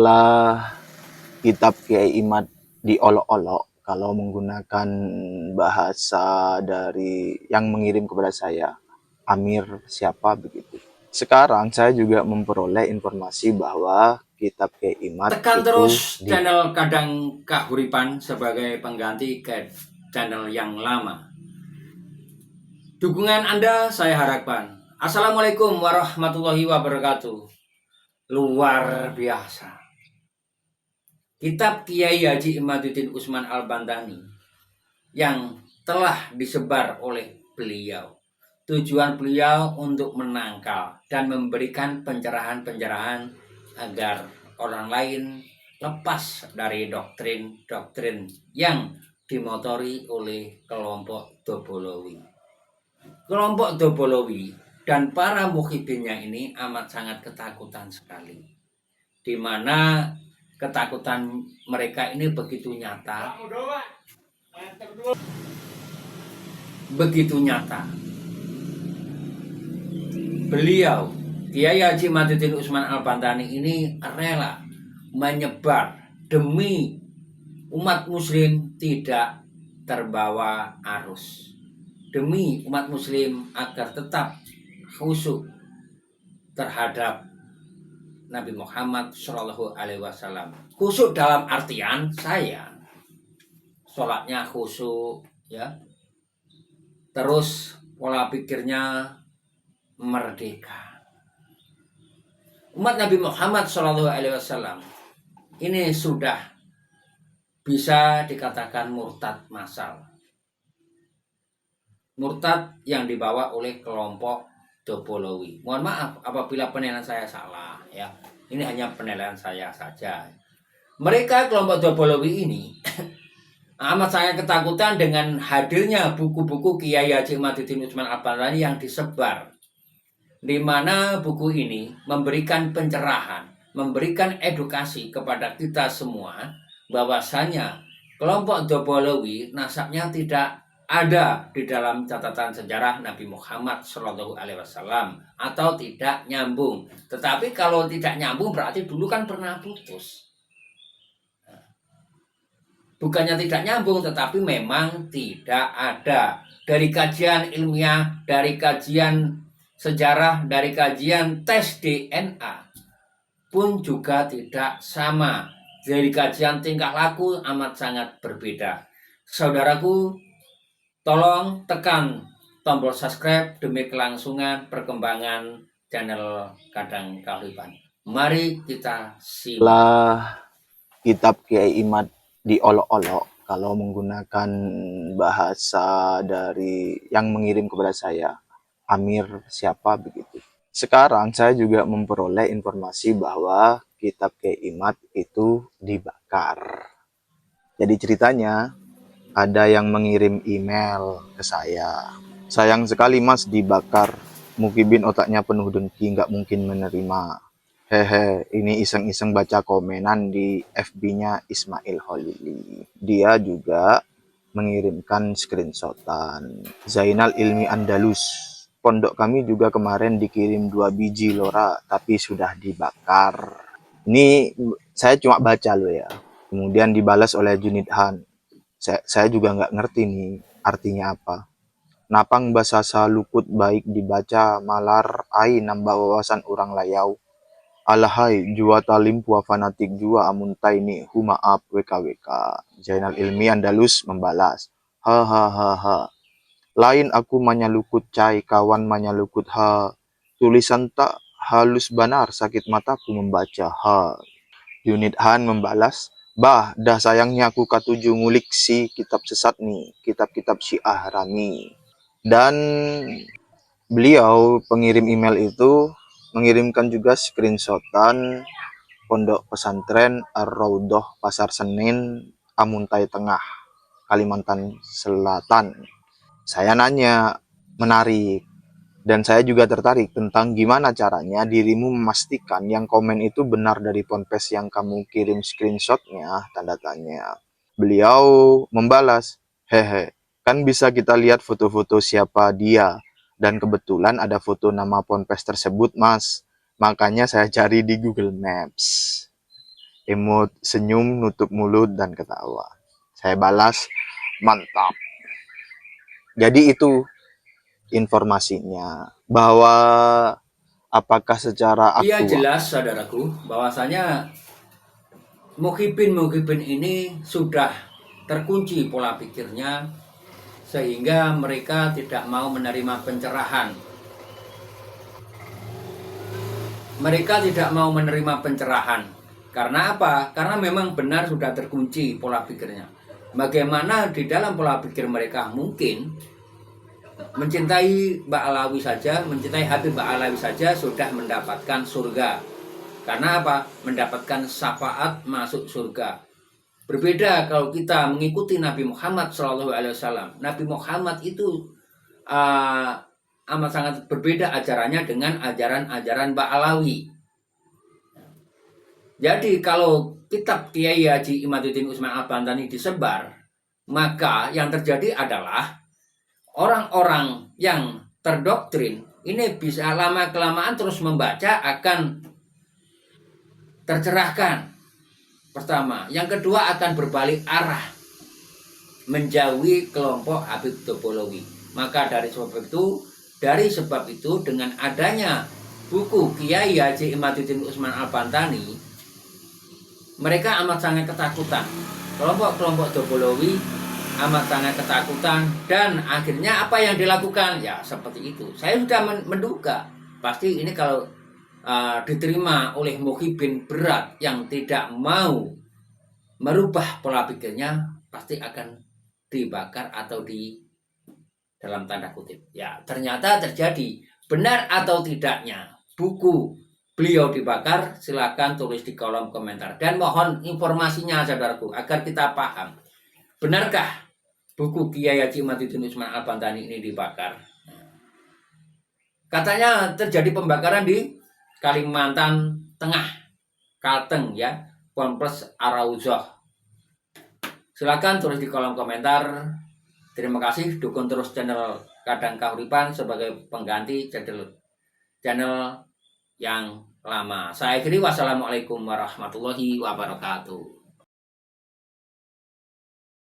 Setelah kitab Kiai Imad diolok-olok, kalau menggunakan bahasa dari yang mengirim kepada saya, Amir siapa begitu. Sekarang saya juga memperoleh informasi bahwa kitab Kiai Imad Tekan itu terus channel Kadang Kahuripan sebagai pengganti ke channel yang lama. Dukungan Anda saya harapkan. Assalamualaikum warahmatullahi wabarakatuh. Luar biasa. Kitab Kiai Haji Imaduddin Usman Al-Bantani yang telah disebar oleh beliau. Tujuan beliau untuk menangkal dan memberikan pencerahan-pencerahan agar orang lain lepas dari doktrin-doktrin yang dimotori oleh kelompok Dobolowi. Kelompok Dobolowi dan para mukhibinnya ini amat sangat ketakutan sekali. Di mana ketakutan mereka ini begitu nyata. Begitu nyata. Beliau, Kiai Haji Imaduddin Usman Al-Bantani ini rela menyebar demi umat muslim tidak terbawa arus. Demi umat muslim agar tetap khusyuk terhadap Nabi Muhammad Shallallahu Alaihi Wasallam. Khusyuk dalam artian saya sholatnya khusyuk, ya. Terus pola pikirnya merdeka. Umat Nabi Muhammad Shallallahu Alaihi Wasallam ini sudah bisa dikatakan murtad massal. Murtad yang dibawa oleh kelompok Dobolowi. Mohon maaf apabila penilaian saya salah, ya. Ini hanya penilaian saya saja. Mereka kelompok Dobolowi ini amat sangat ketakutan dengan hadirnya buku-buku Kiai Haji Imaduddin Usman Al-Bantani yang disebar, di mana buku ini memberikan pencerahan, memberikan edukasi kepada kita semua bahwasanya kelompok Dobolowi nasabnya tidak ada di dalam catatan sejarah Nabi Muhammad Shallallahu Alaihi Wasallam atau tidak nyambung. Tetapi kalau tidak nyambung berarti dulu kan pernah putus. Bukannya tidak nyambung, tetapi memang tidak ada. Dari kajian ilmiah, dari kajian sejarah, dari kajian tes DNA pun juga tidak sama. Dari kajian tingkah laku amat sangat berbeda. Saudaraku, tolong tekan tombol subscribe demi kelangsungan perkembangan channel Kadang Kahuripan. Mari kita simak. setelah kitab Kiai Imad diolok-olok, kalau menggunakan bahasa dari yang mengirim kepada saya, Amir siapa begitu. Sekarang saya juga memperoleh informasi bahwa kitab Kiai Imad itu dibakar. Jadi ceritanya ada yang mengirim email ke saya. Sayang sekali mas dibakar. Mukibin otaknya penuh dengki, nggak mungkin menerima. Hehe, ini iseng-iseng baca komenan di FB-nya Ismail Holili. Dia juga mengirimkan screenshotan. Zainal Ilmi Andalus. Pondok kami juga kemarin dikirim 2 biji lora, tapi sudah dibakar. Ini saya cuma baca loh ya. Kemudian dibalas oleh Junid Han. Saya juga nggak ngerti nih artinya apa. Napang bahasa salukut baik dibaca malar ai nambah wawasan orang layau. Alahai jua talim pua fanatik jua amuntai ni humaap WKWK. Zainal Ilmi Andalus membalas. Hahaha. Lain aku manyalukut cai kawan manyalukut ha. Tulisan tak halus banar sakit mataku membaca ha. Unit Han membalas. Bah, dah sayangnya aku katuju ngulik si kitab sesat nih, kitab-kitab Syiah Rami. Dan beliau pengirim email itu mengirimkan juga screenshotan pondok pesantren Ar-Raudhah Pasar Senin Amuntai Tengah Kalimantan Selatan. Saya nanya, menarik, dan saya juga tertarik tentang gimana caranya dirimu memastikan yang komen itu benar dari ponpes yang kamu kirim screenshotnya, tanda tanya. Beliau membalas, hehe, kan bisa kita lihat foto-foto siapa dia, dan kebetulan ada foto nama ponpes tersebut mas, makanya saya cari di Google Maps. Emot senyum, nutup mulut, dan ketawa. Saya balas, mantap. Jadi itu informasinya. Bahwa apakah secara Iya aktual. jelas saudaraku, bahwasanya Muhibin ini sudah terkunci pola pikirnya sehingga mereka tidak mau menerima pencerahan. Mereka tidak mau menerima pencerahan. Karena apa? Karena memang benar sudah terkunci pola pikirnya. Bagaimana di dalam pola pikir mereka mungkin mencintai Mbak Alawi saja, mencintai Habib Mbak Alawi saja sudah mendapatkan surga. Karena apa? Mendapatkan syafaat masuk surga. Berbeda kalau kita mengikuti Nabi Muhammad SAW. Nabi Muhammad itu amat sangat berbeda ajarannya dengan ajaran-ajaran Ba'alawi. Jadi kalau kitab Kiai Haji Imaduddin Usman Al-Bantani disebar, maka yang terjadi adalah orang-orang yang terdoktrin ini bisa lama-kelamaan terus membaca akan tercerahkan. Pertama, yang kedua akan berbalik arah menjauhi kelompok Habib Topologi. Maka dari sebab itu dengan adanya buku Kiai Haji Imaduddin Usman Al-Bantani, mereka amat sangat ketakutan. Kelompok-kelompok Topologi amat sangat ketakutan dan akhirnya apa yang dilakukan? Ya seperti itu. Saya sudah menduga pasti ini kalau diterima oleh Muhibin berat yang tidak mau merubah pola pikirnya pasti akan dibakar atau di dalam tanda kutip. Ya ternyata terjadi. Benar atau tidaknya buku beliau dibakar, silakan tulis di kolom komentar dan mohon informasinya saudaraku agar kita paham. Benarkah buku Kiai Haji Imaduddin Usman Al-Bantani ini dibakar? Katanya terjadi pembakaran di Kalimantan Tengah, Kalteng ya, Kompleks Arauzah. Silakan tulis di kolom komentar. Terima kasih, dukung terus channel Kadang Kahuripan sebagai pengganti channel yang lama. Saya akhiri, wassalamualaikum warahmatullahi wabarakatuh.